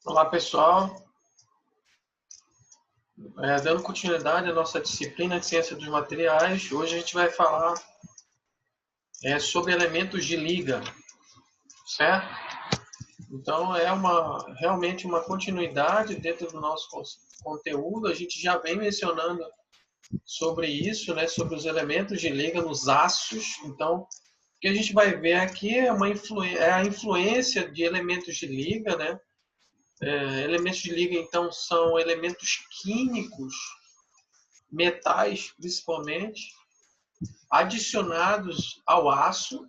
Olá, pessoal. Dando continuidade à nossa disciplina de Ciência dos Materiais, hoje a gente vai falar sobre elementos de liga, certo? Então, realmente uma continuidade dentro do nosso conteúdo. A gente já vem mencionando sobre isso, né, sobre os elementos de liga nos aços. Então, o que a gente vai ver aqui é a influência de elementos de liga, né? Elementos de liga, então, são elementos químicos, metais principalmente, adicionados ao aço,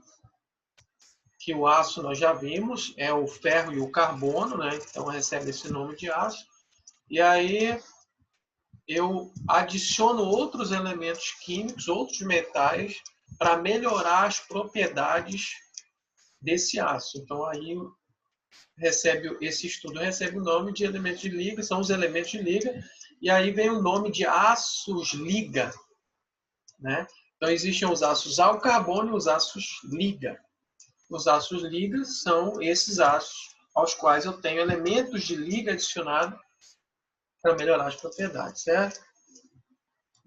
que o aço nós já vimos, é o ferro e o carbono, né? Então recebe esse nome de aço. E aí eu adiciono outros elementos químicos, outros metais, para melhorar as propriedades desse aço. Então aí esse estudo recebe o nome de elementos de liga, são os elementos de liga, e aí vem o nome de aços liga, né? Então existem os aços ao carbono e os aços liga. Os aços liga são esses aços aos quais eu tenho elementos de liga adicionado para melhorar as propriedades, certo?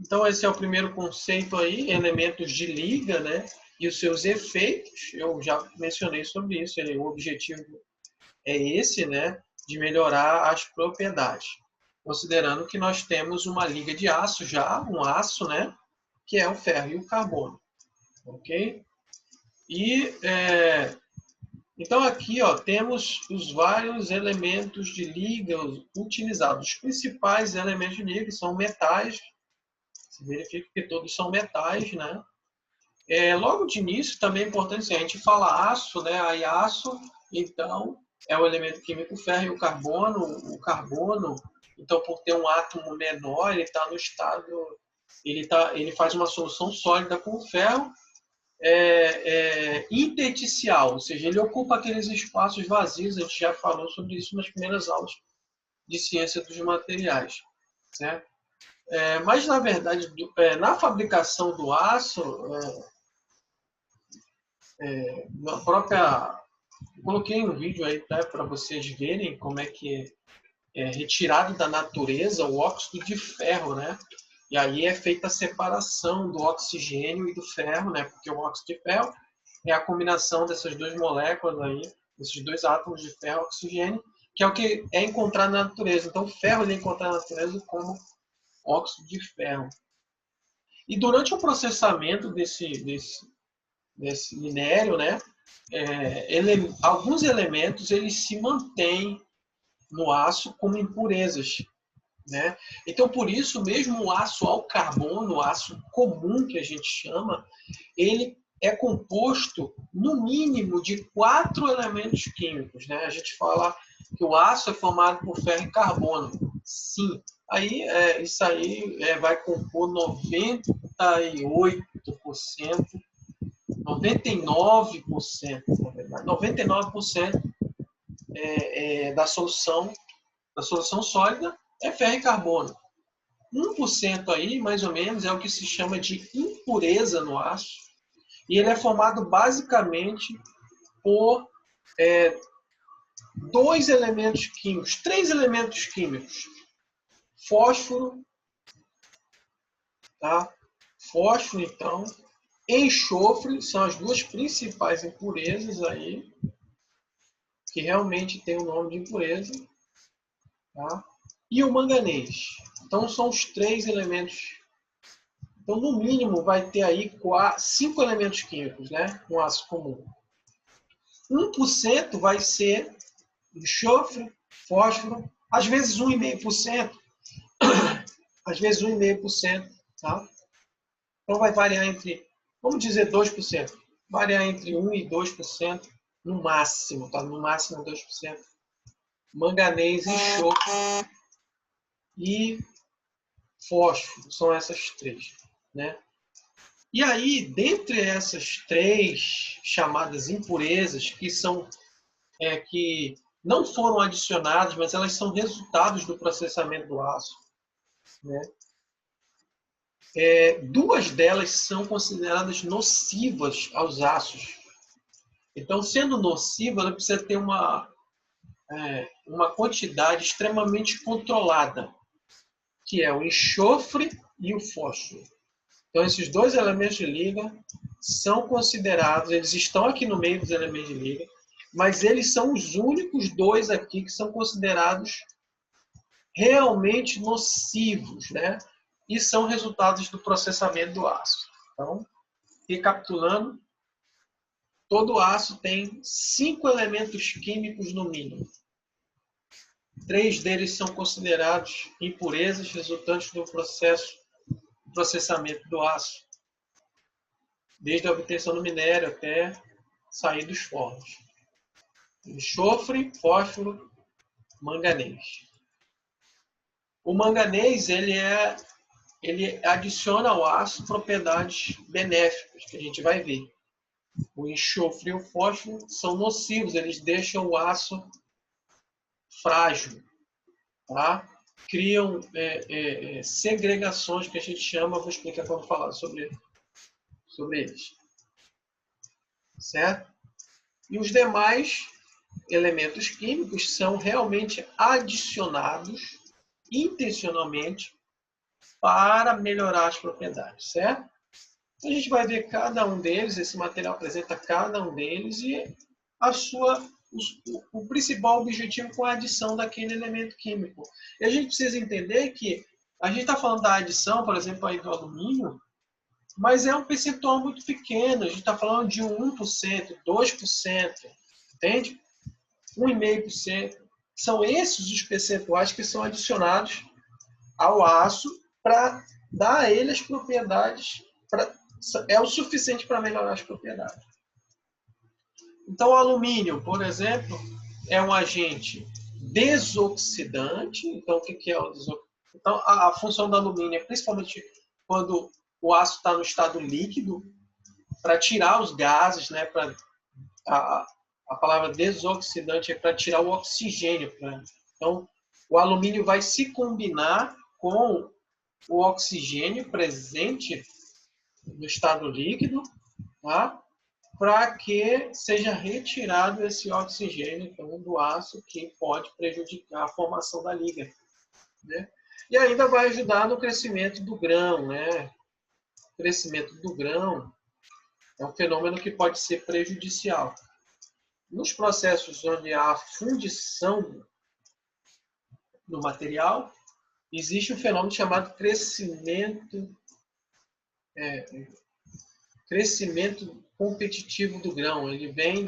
Então esse é o primeiro conceito aí, elementos de liga, né? E os seus efeitos, eu já mencionei sobre isso, o objetivo é esse, né? De melhorar as propriedades. Considerando que nós temos uma liga de aço já, um aço, né? Que é o ferro e o carbono, ok? E então aqui temos os vários elementos de liga utilizados. Os principais elementos de liga são metais. Se verifica que todos são metais, né? Logo de início também é importante, se a gente fala aço, né? Aí aço, então, é o elemento químico ferro e o carbono. O carbono, então, por ter um átomo menor, ele está no estado, ele faz uma solução sólida com o ferro, intersticial, ou seja, ele ocupa aqueles espaços vazios. A gente já falou sobre isso nas primeiras aulas de ciência dos materiais, certo? Mas, na verdade, na fabricação do aço, na própria... Coloquei um vídeo aí para vocês verem como é que é retirado da natureza o óxido de ferro, né? E aí é feita a separação do oxigênio e do ferro, né? Porque o óxido de ferro é a combinação dessas duas moléculas aí, desses dois átomos de ferro e oxigênio, que é o que é encontrado na natureza. Então, o ferro é encontrado na natureza como óxido de ferro. E durante o processamento desse minério, né, alguns elementos eles se mantêm no aço como impurezas, né? Então, por isso, mesmo o aço ao carbono, o aço comum que a gente chama, ele é composto, no mínimo, de 4 elementos químicos, né? A gente fala que o aço é formado por ferro e carbono. Sim. Aí, isso aí vai compor 98%, 99%, na verdade, 99% da solução sólida é ferro e carbono. 1% aí, mais ou menos, é o que se chama de impureza no aço. E ele é formado basicamente por dois elementos químicos, 3 elementos químicos. Fósforo, tá? Fósforo, então, enxofre, são as duas principais impurezas aí, que realmente tem o nome de impureza, tá? E o manganês. Então, são os 3 elementos. Então, no mínimo, vai ter aí 5 elementos químicos, né? Um aço comum. 1% vai ser enxofre, fósforo, às vezes 1,5%, às vezes 1,5%, tá? Então vai variar entre, vamos dizer 2%, variar entre 1 e 2% no máximo, tá? No máximo 2%. Manganês, enxofre e fósforo, são essas 3, né? E aí, dentre essas 3 chamadas impurezas, que são que não foram adicionadas, mas elas são resultados do processamento do aço, né? 2 delas são consideradas nocivas aos aços. Então, sendo nociva, ela precisa ter uma quantidade extremamente controlada, que é o enxofre e o fósforo. Então, esses dois elementos de liga são considerados, eles estão aqui no meio dos elementos de liga, mas eles são os únicos dois aqui que são considerados realmente nocivos, né? E são resultados do processamento do aço. Então, recapitulando, todo aço tem 5 elementos químicos no mínimo. 3 deles são considerados impurezas resultantes do processamento do aço, desde a obtenção do minério até sair dos fornos. Enxofre, fósforo, manganês. O manganês ele adiciona ao aço propriedades benéficas, que a gente vai ver. O enxofre e o fósforo são nocivos, eles deixam o aço frágil, tá? Criam segregações que a gente chama, vou explicar quando falar sobre eles. Certo? E os demais elementos químicos são realmente adicionados intencionalmente para melhorar as propriedades, certo? Então, a gente vai ver cada um deles, esse material apresenta cada um deles e o principal objetivo com a adição daquele elemento químico. E a gente precisa entender que a gente está falando da adição, por exemplo, aí do alumínio, mas é um percentual muito pequeno. A gente está falando de 1%, 2%, entende? 1,5%. São esses os percentuais que são adicionados ao aço para dar a ele as propriedades, é o suficiente para melhorar as propriedades. Então, o alumínio, por exemplo, é um agente desoxidante. Então, o que é o desoxidante? Então, a função do alumínio é principalmente quando o aço está no estado líquido, para tirar os gases, né? A palavra desoxidante é para tirar o oxigênio. Então, o alumínio vai se combinar com o oxigênio presente no estado líquido, tá? Para que seja retirado esse oxigênio então, do aço, que pode prejudicar a formação da liga, né? E ainda vai ajudar no crescimento do grão, né? O crescimento do grão é um fenômeno que pode ser prejudicial. Nos processos onde há fundição no material, existe um fenômeno chamado crescimento competitivo do grão. Ele vem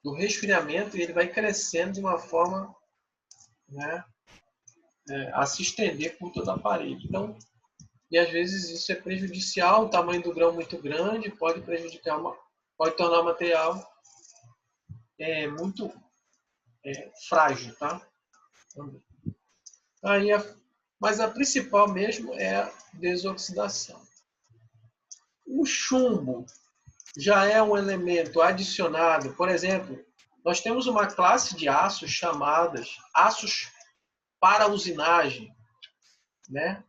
do resfriamento e ele vai crescendo de uma forma, né, a se estender por toda a parede. Então, e às vezes isso é prejudicial, o tamanho do grão muito grande pode pode tornar o material muito frágil, tá? Mas a principal mesmo é a desoxidação. O chumbo já é um elemento adicionado. Por exemplo, nós temos uma classe de aços chamadas aços para usinagem, né?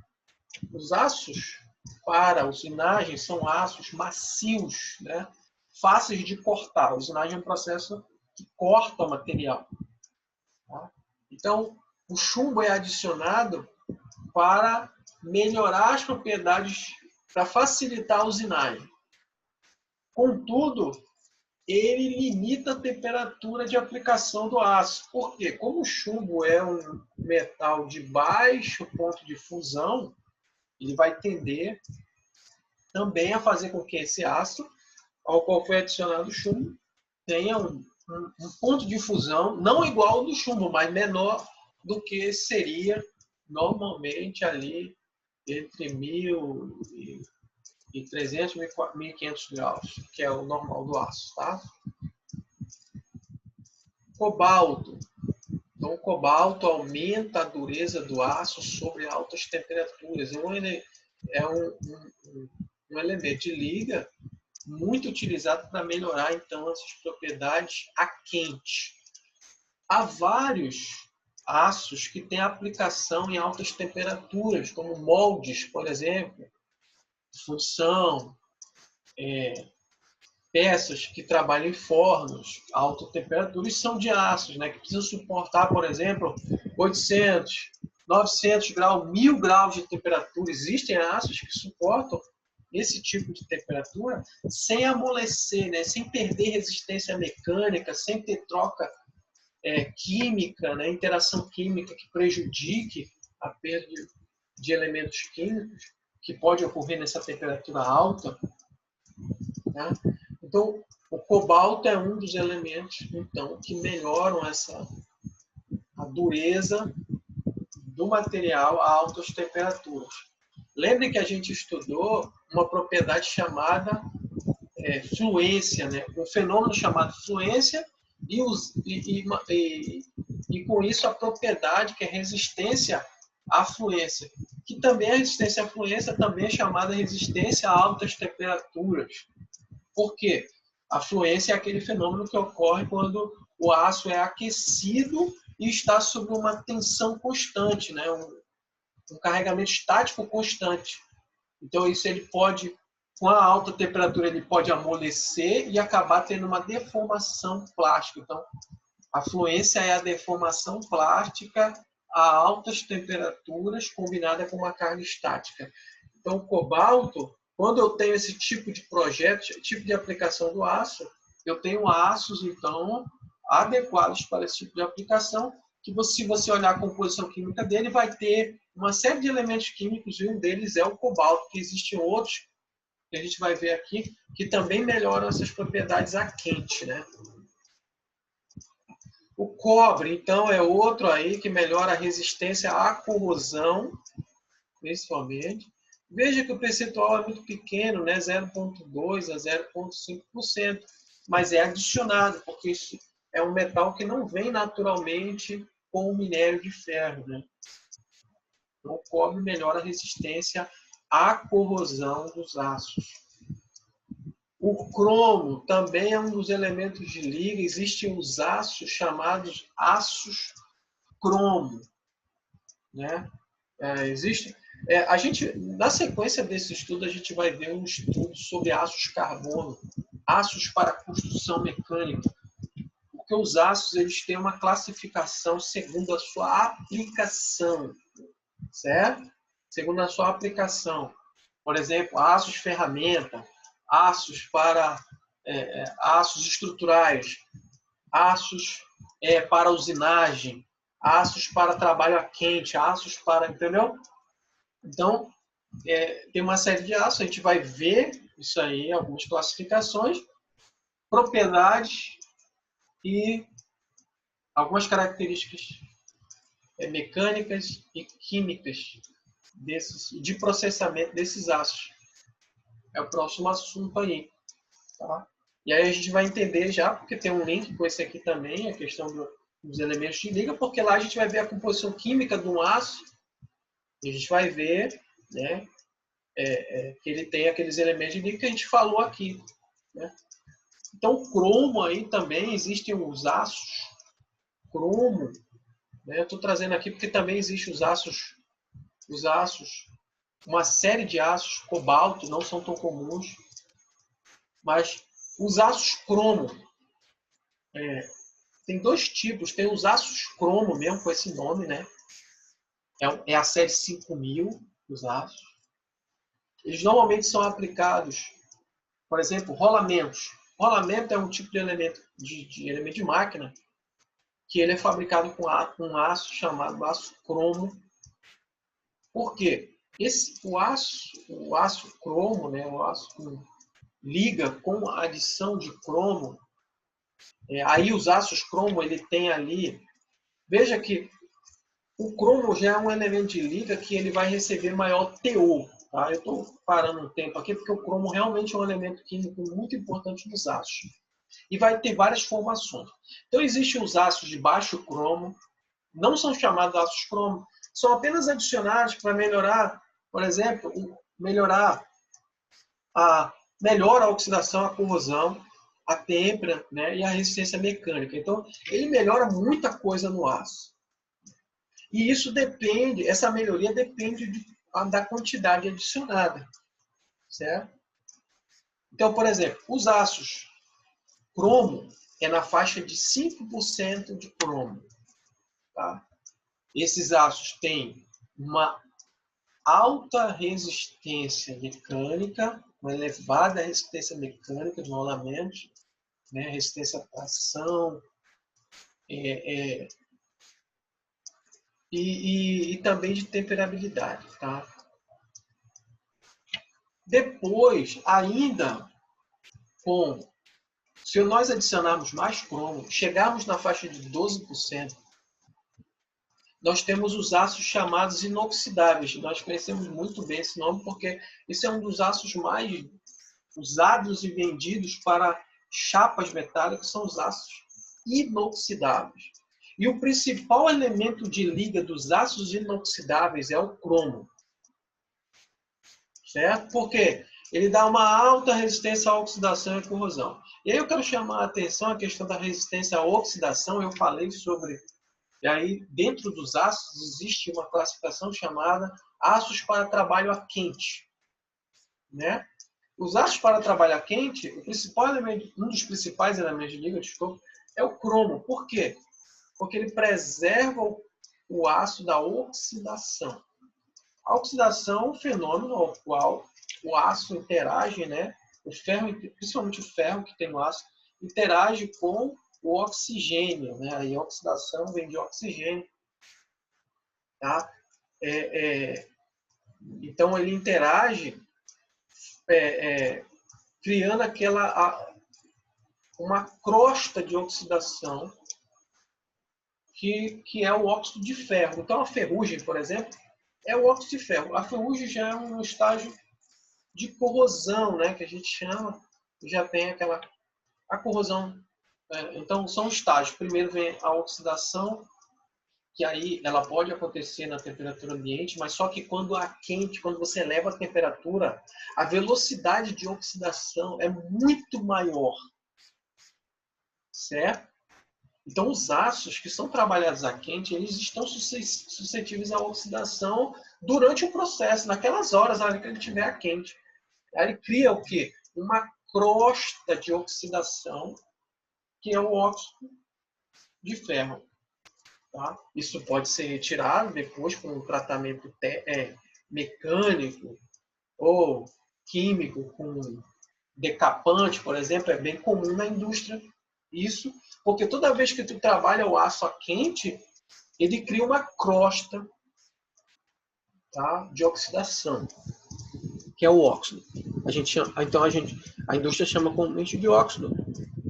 Os aços para usinagem são aços macios, né? Fáceis de cortar. A usinagem é um processo que corta o material. Tá? Então, o chumbo é adicionado para melhorar as propriedades, para facilitar a usinagem. Contudo, ele limita a temperatura de aplicação do aço. Por quê? Como o chumbo é um metal de baixo ponto de fusão, ele vai tender também a fazer com que esse aço, ao qual foi adicionado o chumbo, tenha um ponto de fusão não igual ao do chumbo, mas menor do que seria normalmente ali entre 1.300 e 1.500 graus, que é o normal do aço, tá? Cobalto. Então, o cobalto aumenta a dureza do aço sobre altas temperaturas. É um elemento de liga muito utilizado para melhorar, então, essas propriedades a quente. Há vários aços que têm aplicação em altas temperaturas, como moldes, por exemplo, função, peças que trabalham em fornos a alta temperatura e são de aços, né, que precisam suportar, por exemplo, 800, 900 graus, 1000 graus de temperatura. Existem aços que suportam esse tipo de temperatura sem amolecer, né, sem perder resistência mecânica, sem ter troca química, né, interação química que prejudique a perda de elementos químicos que pode ocorrer nessa temperatura alta. Né? Então, o cobalto é um dos elementos então, que melhoram a dureza do material a altas temperaturas. Lembre que a gente estudou uma propriedade chamada fluência, né? Um fenômeno chamado fluência e com isso a propriedade que é resistência à fluência, que também a resistência à fluência também é chamada resistência a altas temperaturas. Por quê? A fluência é aquele fenômeno que ocorre quando o aço é aquecido e está sob uma tensão constante, né? Um carregamento estático constante. Então, isso ele pode, com a alta temperatura, ele pode amolecer e acabar tendo uma deformação plástica. Então, a fluência é a deformação plástica a altas temperaturas combinada com uma carga estática. Então, o cobalto, quando eu tenho esse tipo de projeto, tipo de aplicação do aço, eu tenho aços, então, adequados para esse tipo de aplicação, que se você olhar a composição química dele, vai ter uma série de elementos químicos, e um deles é o cobalto, que existem outros, que a gente vai ver aqui, que também melhoram essas propriedades a quente, né? O cobre, então, é outro aí que melhora a resistência à corrosão, principalmente. Veja que o percentual é muito pequeno, né? 0,2% a 0,5%, mas é adicionado, porque isso é um metal que não vem naturalmente com o minério de ferro, né? Então, o cobre melhora a resistência à corrosão dos aços. O cromo também é um dos elementos de liga. Existem os aços chamados aços cromo, né? A gente, na sequência desse estudo, a gente vai ver um estudo sobre aços carbono, aços para construção mecânica, porque os aços eles têm uma classificação segundo a sua aplicação, certo? Segundo a sua aplicação. Por exemplo, aços ferramenta, aços para aços estruturais, aços para usinagem, aços para trabalho a quente, aços para... Entendeu? Então, tem uma série de aços, a gente vai ver isso aí, algumas classificações, propriedades e algumas características mecânicas e químicas de processamento desses aços. É o próximo assunto aí. Tá? E aí a gente vai entender já, porque tem um link com esse aqui também, a questão dos elementos de liga, porque lá a gente vai ver a composição química de um aço e a gente vai ver, né, que ele tem aqueles elementos de liga que a gente falou aqui. Né? Então, o cromo aí também, existem os aços cromo. Né? Eu estou trazendo aqui porque também existem os aços, uma série de aços, cobalto, não são tão comuns, mas os aços cromo, tem dois tipos, tem os aços cromo mesmo, com esse nome, né? É a série 5000, os aços. Eles normalmente são aplicados, por exemplo, rolamentos. Rolamento é um tipo de elemento de máquina que ele é fabricado com um aço chamado aço cromo. Por quê? O aço cromo, né, o aço liga com a adição de cromo. Aí os aços cromo, ele tem ali... Veja que o cromo já é um elemento de liga que ele vai receber maior teor. Tá? Eu estou parando um tempo aqui porque o cromo realmente é um elemento químico muito importante nos aços. E vai ter várias formações. Então, existem os aços de baixo cromo, não são chamados aços cromo, são apenas adicionados para melhorar, por exemplo, melhora a oxidação, a corrosão, a têmpera, né, e a resistência mecânica. Então, ele melhora muita coisa no aço. E isso depende, essa melhoria depende da quantidade adicionada, certo? Então, por exemplo, os aços cromo é na faixa de 5% de cromo. Tá? Esses aços têm uma alta resistência mecânica, uma elevada resistência mecânica de rolamentos, né? Resistência à tração, e também de temperabilidade. Tá? Depois, ainda se nós adicionarmos mais cromo, chegarmos na faixa de 12%, nós temos os aços chamados inoxidáveis. Nós conhecemos muito bem esse nome porque esse é um dos aços mais usados e vendidos para chapas metálicas, são os aços inoxidáveis. E o principal elemento de liga dos aços inoxidáveis é o cromo. Certo? Porque ele dá uma alta resistência à oxidação e corrosão. E aí eu quero chamar a atenção a questão da resistência à oxidação. Eu falei sobre... E aí, dentro dos aços, existe uma classificação chamada aços para trabalho a quente. Né? Os aços para trabalho a quente, o principal elemento, um dos principais elementos de liga, desculpa, é o cromo. Por quê? Porque ele preserva o aço da oxidação. A oxidação é um fenômeno ao qual o aço interage, né? O ferro, principalmente o ferro que tem no aço, interage com o oxigênio, né? Aí a oxidação vem de oxigênio, tá? Então ele interage criando uma crosta de oxidação que é o óxido de ferro. Então a ferrugem, por exemplo, é o óxido de ferro. A ferrugem já é um estágio de corrosão, né, que a gente chama, já tem a corrosão. Então são estágios. Primeiro vem a oxidação, que aí ela pode acontecer na temperatura ambiente, mas só que quando quando você eleva a temperatura, a velocidade de oxidação é muito maior, certo? Então os aços que são trabalhados a quente, eles estão suscetíveis à oxidação durante o processo, naquelas horas, na hora que ele estiver a quente. Aí ele cria o quê? Uma crosta de oxidação, que é o óxido de ferro. Tá? Isso pode ser retirado depois com um tratamento mecânico ou químico, com decapante, por exemplo, é bem comum na indústria isso, porque toda vez que tu trabalha o aço a quente, ele cria uma crosta, tá, de oxidação, que é o óxido. A indústria chama comumente de óxido.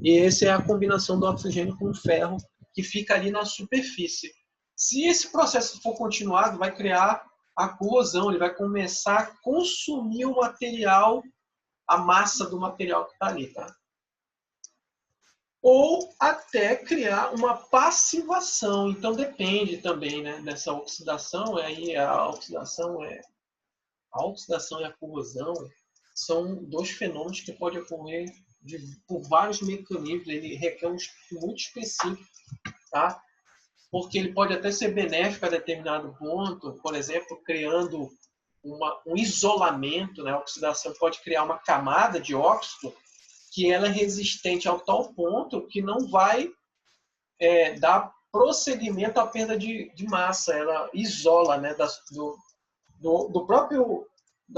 E essa é a combinação do oxigênio com o ferro que fica ali na superfície. Se esse processo for continuado, vai criar a corrosão, ele vai começar a consumir o material, a massa do material que está ali, tá? Ou até criar uma passivação. Então depende também, né, dessa oxidação. Aí a oxidação e a corrosão são dois fenômenos que podem ocorrer por vários mecanismos. Ele requer um estudo muito específico, tá? Porque ele pode até ser benéfico a determinado ponto, por exemplo, criando um isolamento, né? A oxidação pode criar uma camada de óxido que ela é resistente ao tal ponto que não vai dar prosseguimento à perda de massa. Ela isola, né, da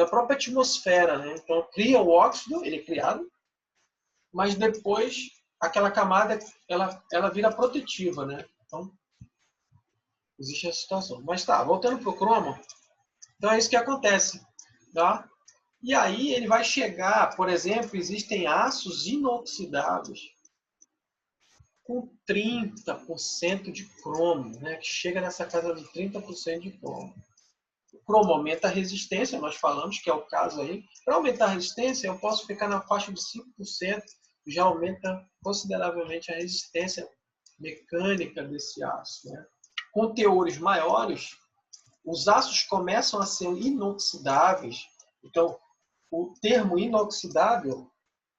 própria atmosfera. Né? Então, cria o óxido, ele é criado, mas depois aquela camada ela vira protetiva. Né? Então, existe essa situação. Mas tá, voltando para o cromo, então é isso que acontece. Tá? E aí ele vai chegar, por exemplo, existem aços inoxidáveis com 30% de cromo, né? Que chega nessa casa de 30% de cromo. O cromo aumenta a resistência, nós falamos que é o caso aí. Para aumentar a resistência, eu posso ficar na faixa de 5%, já aumenta consideravelmente a resistência mecânica desse aço. Né? Com teores maiores, os aços começam a ser inoxidáveis. Então, o termo inoxidável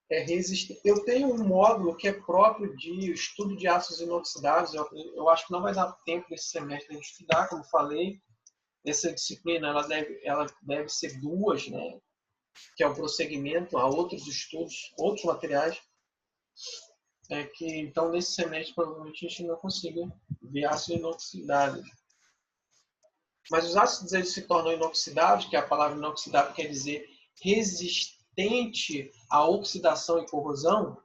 é resistente. Eu tenho um módulo que é próprio de estudo de aços inoxidáveis. Eu acho que não vai dar tempo desse semestre de estudar, como falei. Essa disciplina ela deve ser duas, né? que é o prosseguimento a outros estudos, outros materiais, que então nesse semestre provavelmente a gente não consiga ver ácidos inoxidáveis. Mas os ácidos eles se tornam inoxidáveis, que a palavra inoxidável quer dizer resistente à oxidação e corrosão,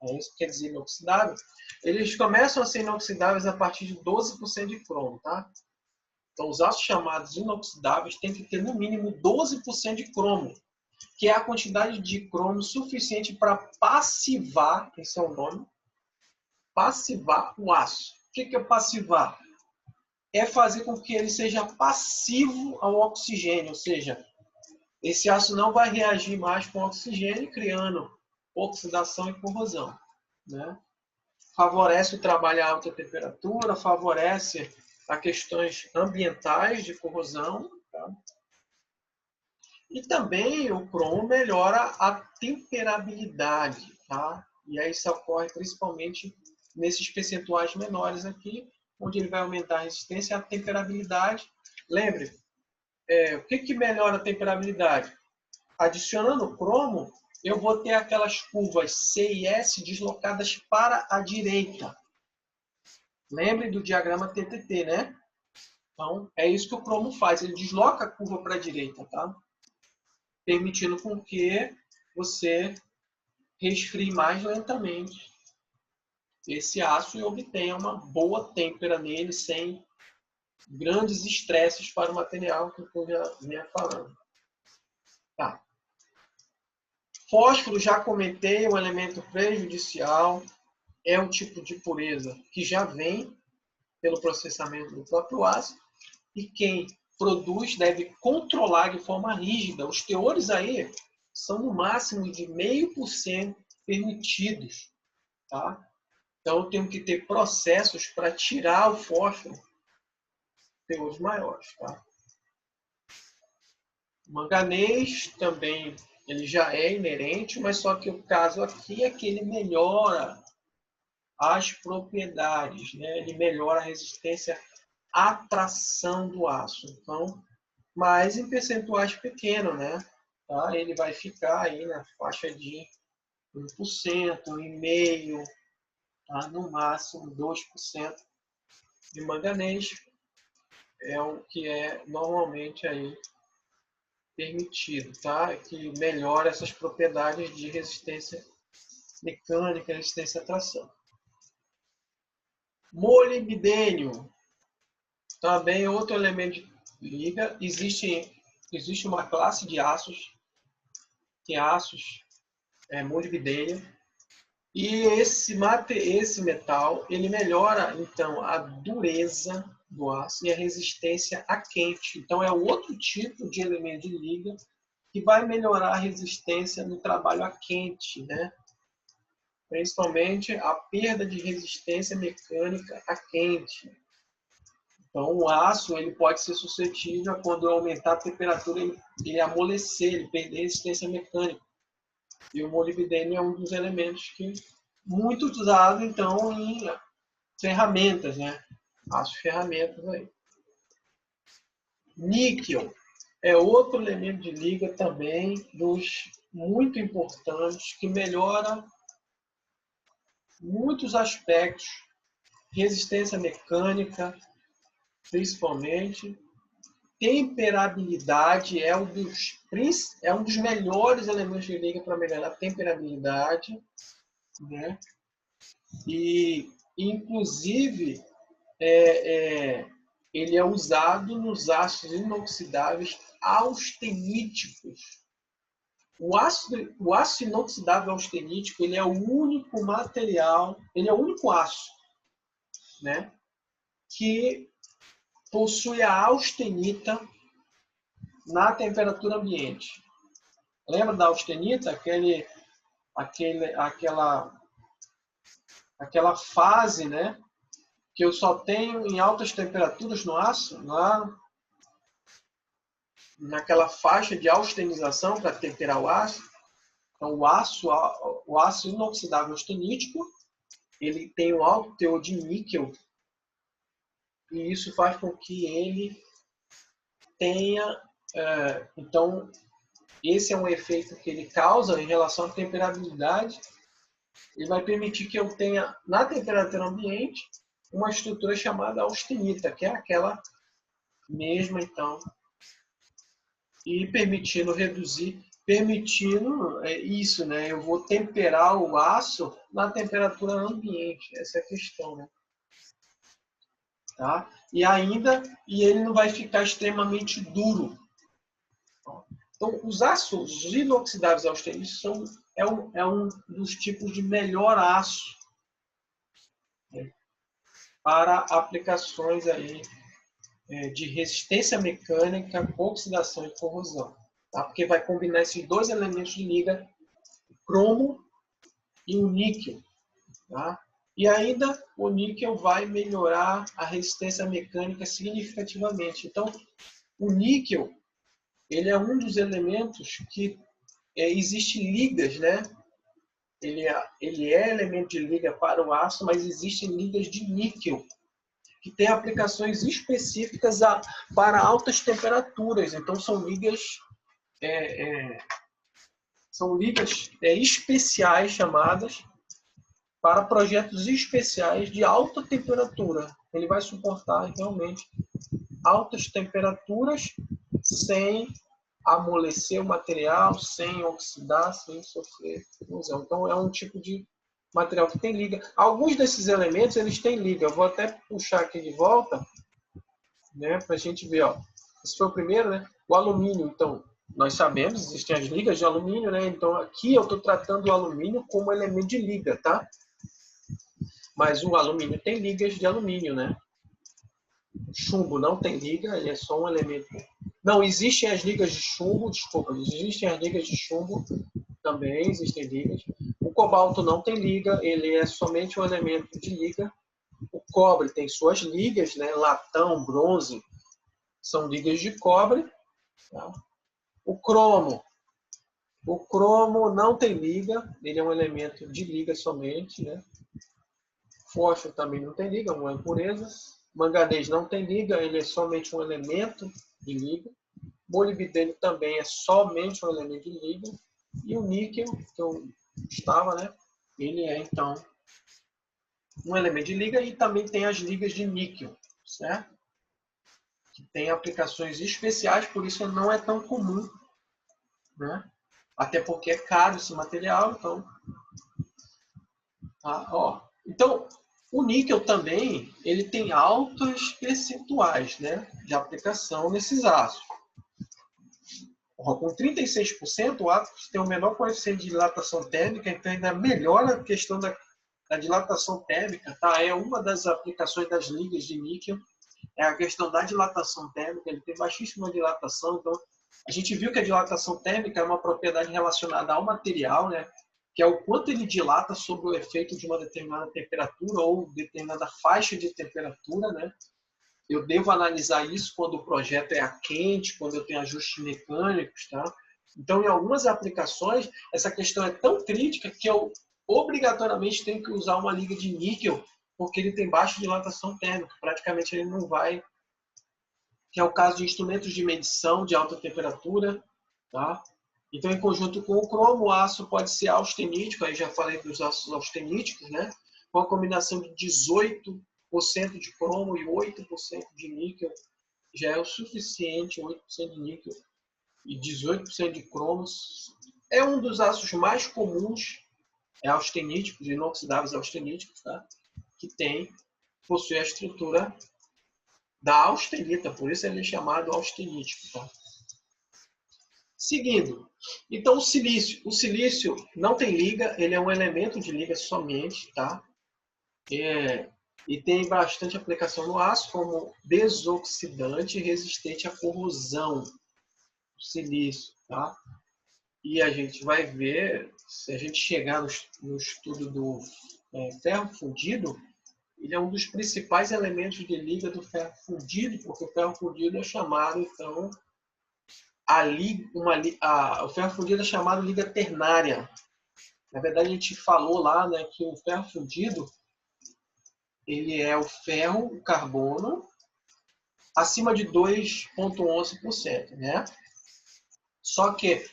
é isso que quer dizer inoxidável. Eles começam a ser inoxidáveis a partir de 12% de cromo, tá? Então, os ácidos chamados inoxidáveis têm que ter no mínimo 12% de cromo, que é a quantidade de cromo suficiente para passivar, esse é o nome, passivar o aço. O que é passivar? É fazer com que ele seja passivo ao oxigênio, ou seja, esse aço não vai reagir mais com o oxigênio, criando oxidação e corrosão, né? Favorece o trabalho a alta temperatura, favorece a questões ambientais de corrosão, tá? E também o cromo melhora a temperabilidade, tá? E aí isso ocorre principalmente nesses percentuais menores aqui, onde ele vai aumentar a resistência e a temperabilidade. Lembre, o que melhora a temperabilidade? Adicionando cromo, eu vou ter aquelas curvas C e S deslocadas para a direita. Lembre do diagrama TTT, né? Então, é isso que o cromo faz. Ele desloca a curva para a direita, tá? Permitindo com que você resfrie mais lentamente esse aço e obtenha uma boa têmpera nele, sem grandes estresses para o material, que eu já vinha falando. Tá. Fósforo, já comentei, é um elemento prejudicial, é um tipo de impureza que já vem pelo processamento do próprio ácido, e quem produz deve controlar de forma rígida. Os teores aí são no máximo de 0,5% permitidos, tá? Então, temos que ter processos para tirar o fósforo, teores maiores, tá? O manganês também, ele já é inerente, mas só que o caso aqui é que ele melhora as propriedades, né? Ele melhora a resistência à tração do aço. Então, mas em percentuais pequenos, né? Tá? Ele vai ficar aí na faixa de 1%, 1,5%, tá? No máximo 2% de manganês é o que é normalmente aí permitido, tá? Que melhora essas propriedades de resistência mecânica, resistência à tração. Molibdênio, também outro elemento de liga. Existe uma classe de aços, que é aços molibdênio, e esse metal ele melhora então a dureza do aço e a resistência a quente. Então é outro tipo de elemento de liga que vai melhorar a resistência no trabalho a quente, né? Principalmente a perda de resistência mecânica a quente. Então, o aço ele pode ser suscetível a, quando aumentar a temperatura, ele amolecer, ele perder resistência mecânica. E o molibdênio é um dos elementos que muito usado, então, em ferramentas, né? Aço ferramentas aí. Níquel é outro elemento de liga também, dos muito importantes, que melhora muitos aspectos, resistência mecânica, principalmente. Temperabilidade é um dos melhores elementos de liga para melhorar a temperabilidade, né? E, inclusive, ele é usado nos ácidos inoxidáveis austeníticos. O aço inoxidável austenítico, ele é o único material, ele é o único aço, né, que possui a austenita na temperatura ambiente. Lembra da austenita? Aquela fase, né, que eu só tenho em altas temperaturas no aço, naquela faixa de austenização para temperar o aço. Então, o aço inoxidável austenítico, ele tem um alto teor de níquel, e isso faz com que ele tenha, então, esse é um efeito que ele causa em relação à temperabilidade. Ele vai permitir que eu tenha, na temperatura ambiente, uma estrutura chamada austenita, que é aquela mesma, então, e permitindo reduzir, permitindo isso, né? Eu vou temperar o aço na temperatura ambiente, essa é a questão, né? Tá? E ele não vai ficar extremamente duro. Então, os aços inoxidáveis austeníticos é um dos tipos de melhor aço, né, para aplicações aí, de resistência mecânica, oxidação e corrosão. Tá? Porque vai combinar esses dois elementos de liga, o cromo e o níquel. Tá? E ainda o níquel vai melhorar a resistência mecânica significativamente. Então, o níquel ele é um dos elementos que existe ligas, né? Ele é elemento de liga para o aço, mas existem ligas de níquel, que têm aplicações específicas para altas temperaturas. Então, são ligas especiais chamadas para projetos especiais de alta temperatura. Ele vai suportar realmente altas temperaturas sem amolecer o material, sem oxidar, sem sofrer corrosão. Então, é um tipo de material que tem liga. Alguns desses elementos, eles têm liga. Eu vou até puxar aqui de volta, né, para a gente ver. Ó. Esse foi o primeiro, né? O alumínio, então, nós sabemos, existem as ligas de alumínio, né? Então, aqui eu estou tratando o alumínio como elemento de liga, tá? Mas o alumínio tem ligas de alumínio, né? O chumbo não tem liga, ele é só um elemento. Não, existem as ligas de chumbo, desculpa, existem as ligas de chumbo, também existem ligas. O cobalto não tem liga, ele é somente um elemento de liga. O cobre tem suas ligas, né? Latão, bronze, são ligas de cobre. Tá? O cromo não tem liga, ele é um elemento de liga somente, né? Fósforo também não tem liga, uma impureza. Manganês não tem liga, ele é somente um elemento de liga. Molibdênio também é somente um elemento de liga. E o níquel, que eu estava, né? Ele é, então, um elemento de liga e também tem as ligas de níquel, certo? Que tem aplicações especiais, por isso não é tão comum, né? Até porque é caro esse material, então... Tá? Ó, então, o níquel também, ele tem altos percentuais, né, de aplicação nesses aços. Com 36%, o aço tem o menor coeficiente de dilatação térmica, então ainda melhora a questão da dilatação térmica. Tá? É uma das aplicações das ligas de níquel, é a questão da dilatação térmica, ele tem baixíssima dilatação, então a gente viu que a dilatação térmica é uma propriedade relacionada ao material, né? Que é o quanto ele dilata sob o efeito de uma determinada temperatura ou determinada faixa de temperatura, né? Eu devo analisar isso quando o projeto é a quente, quando eu tenho ajustes mecânicos, tá? Então, em algumas aplicações, essa questão é tão crítica que eu obrigatoriamente tenho que usar uma liga de níquel, porque ele tem baixa dilatação térmica. Praticamente ele não vai... Que é o caso de instrumentos de medição de alta temperatura, tá? Então, em conjunto com o cromo, o aço pode ser austenítico, aí já falei dos aços austeníticos, né? Com a combinação de 18% de cromo e 8% de níquel, já é o suficiente, 8% de níquel e 18% de cromo. É um dos aços mais comuns, austeníticos, inoxidáveis austeníticos, tá? Que possui a estrutura da austenita, por isso ele é chamado austenítico. Tá? Seguindo, então o silício não tem liga, ele é um elemento de liga somente, tá? E tem bastante aplicação no aço como desoxidante e resistente à corrosão, o silício, tá? E a gente vai ver, se a gente chegar no estudo do ferro fundido, ele é um dos principais elementos de liga do ferro fundido, porque o ferro fundido é chamado, então, o ferro fundido é chamado liga ternária. Na verdade, a gente falou lá, né, que o ferro fundido ele é o ferro, o carbono, acima de 2,11%, né? Só que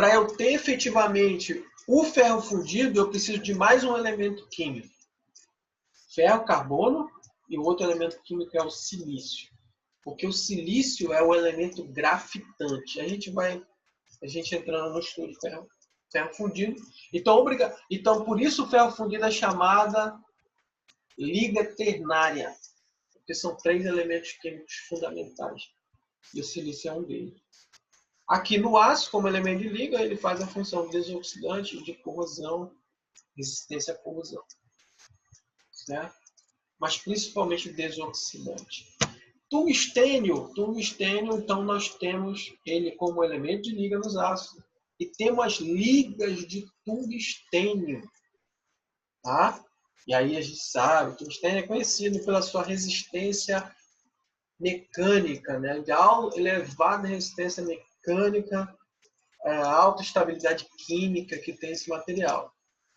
para eu ter efetivamente o ferro fundido, eu preciso de mais um elemento químico. Ferro, carbono e o outro elemento químico é o silício. Porque o silício é o elemento grafitante. A gente entrando no estudo de ferro fundido. Então, por isso o ferro fundido é chamada liga ternária. Porque são 3 elementos químicos fundamentais. E o silício é um deles. Aqui no aço, como elemento de liga, ele faz a função desoxidante, de corrosão, resistência à corrosão. Certo? Mas principalmente desoxidante. Tungstênio, então nós temos ele como elemento de liga nos ácidos. E temos as ligas de tungstênio. Tá? E aí a gente sabe, o tungstênio é conhecido pela sua resistência mecânica, né? De elevada resistência mecânica, alta estabilidade química que tem esse material.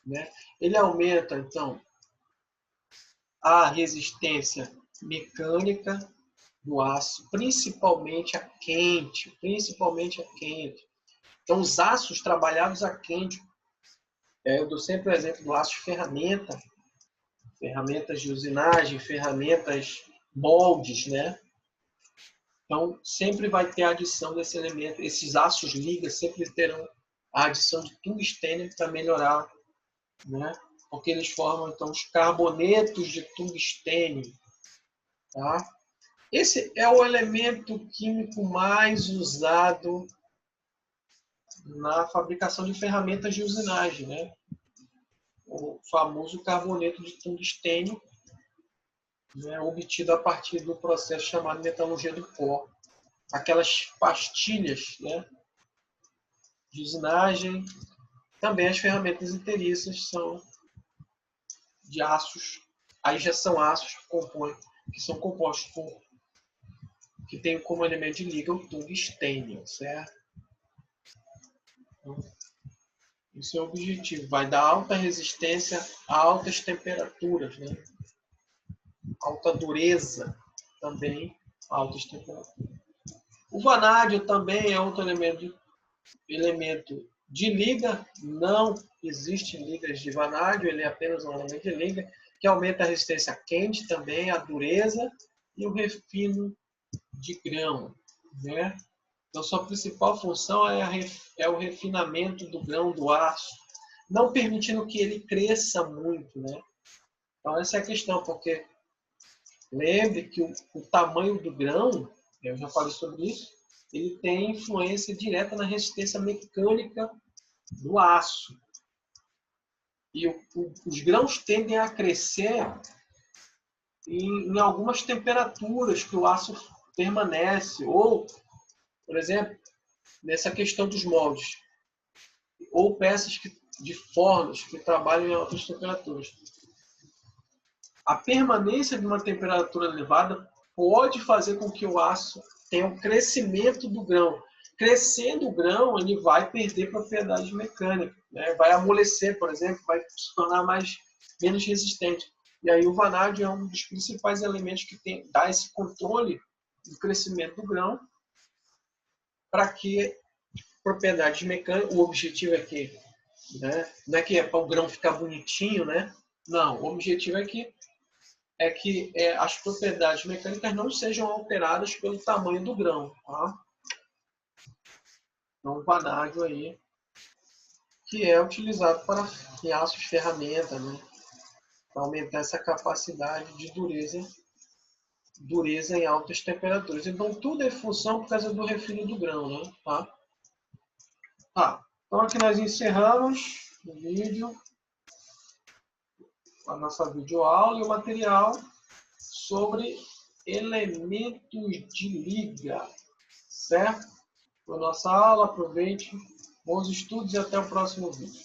Né? Ele aumenta, então, a resistência mecânica do aço, principalmente a quente. Então, os aços trabalhados a quente, eu dou sempre o exemplo do aço ferramenta, ferramentas de usinagem, ferramentas moldes, né? Então, sempre vai ter a adição desse elemento. Esses aços ligas sempre terão a adição de tungstênio para melhorar, né? Porque eles formam, então, os carbonetos de tungstênio. Tá? Esse é o elemento químico mais usado na fabricação de ferramentas de usinagem, né? O famoso carboneto de tungstênio, né? Obtido a partir do processo chamado metalurgia do pó. Aquelas pastilhas, né? De usinagem. Também as ferramentas inteiriças são de aços. Aí já são aços que são compostos por, que tem como elemento de liga o tungstênio, certo? Então, esse é o objetivo. Vai dar alta resistência a altas temperaturas, né? Alta dureza também, altas temperaturas. O vanádio também é outro elemento de liga. Não existe ligas de vanádio, ele é apenas um elemento de liga, que aumenta a resistência quente também, a dureza e o refino de grão, né? Então, sua principal função é o refinamento do grão do aço, não permitindo que ele cresça muito, né? Então, essa é a questão, porque lembre que o tamanho do grão, eu já falei sobre isso, ele tem influência direta na resistência mecânica do aço. E os grãos tendem a crescer em algumas temperaturas que o aço permanece, ou, por exemplo, nessa questão dos moldes, ou peças de fornos que trabalham em altas temperaturas. A permanência de uma temperatura elevada pode fazer com que o aço tenha um crescimento do grão. Crescendo o grão, ele vai perder propriedades mecânicas, né? Vai amolecer, por exemplo, vai se tornar menos resistente. E aí o vanádio é um dos principais elementos que dá esse controle do crescimento do grão para que propriedades mecânicas, o objetivo é que, né, não é que é para o grão ficar bonitinho, né? Não, o objetivo é que as propriedades mecânicas não sejam alteradas pelo tamanho do grão. Tá? Então, o vanádio aí, que é utilizado em aços ferramenta, né? Para aumentar essa capacidade de dureza em altas temperaturas. Então, tudo é função por causa do refino do grão, né? Tá. Então, aqui nós encerramos o vídeo, a nossa videoaula e o material sobre elementos de liga, certo? Foi a nossa aula, aproveite, bons estudos e até o próximo vídeo.